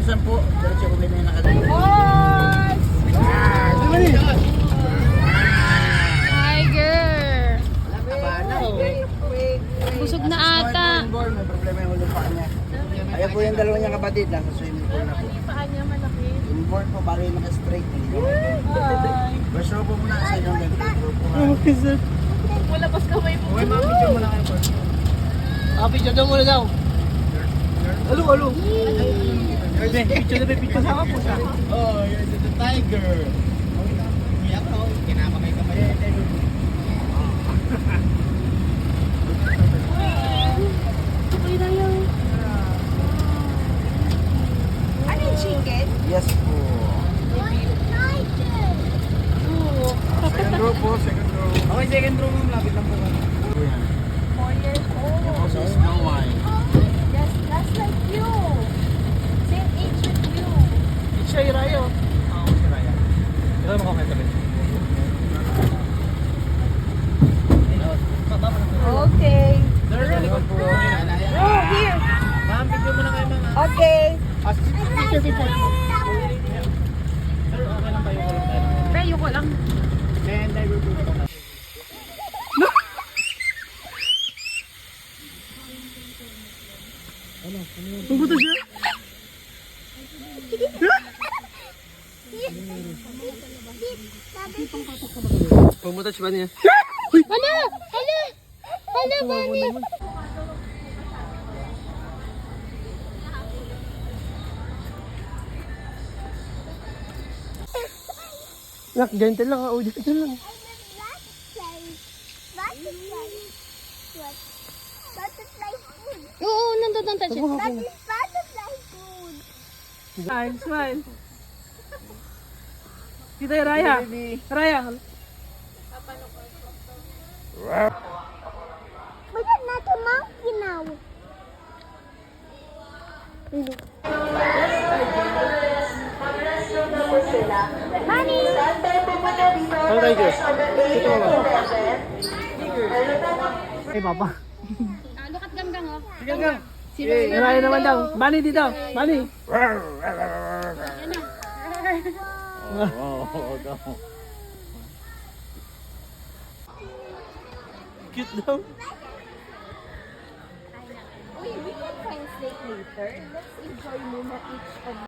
2,000 po. Diretso ko may nakadali. Tiger! Busog na ata. May problema yung ulo pa niya. Ayan po yung dalawa niyang kapatid. Nasa swimming pool na po. Paan niya malaki. Inborn po, bali naka-straight. First row po muna sa inyong nag-row po. Wala pas kamay mo. Okay, ma'am, picture muna kayo po. Picture daw muna daw. Alo. Picture na picture sama po siya. Oh, you're the tiger. Umiyak ako. Kinakamay-kamay. Okay na yun. Ano yung chicken? Yes po. Second row po, second row. Okay, second row ma'am. Lapit lang po. Po yan. 4 years old. Yan po si Snow White. Yes, that's like you. Same age with you. Siya yung Raya. Oo, si Raya. Ito mo kami tabi. Okay. Po. Oh, here. Ma'am, picture muna kayo ma'am. Okay. Picture. Sir, okay lang kayo. Pero ko lang. Then, diver po. Pumunta siya? Pumunta siya ba niya? Hala, Bani. Nak, gentle lang. Oh, gentle lang. Oo, nandun siya. Smile. Kita yung Raya. Raya. But that's not a monkey now. Money! Ano tayo, Jess? Ito ba? Ay, papa. Lukat ganggang, oh. Sige nga. Raya naman daw. Bani dito. Bani. Cute daw. We can find snake later. Let's enjoy muna each of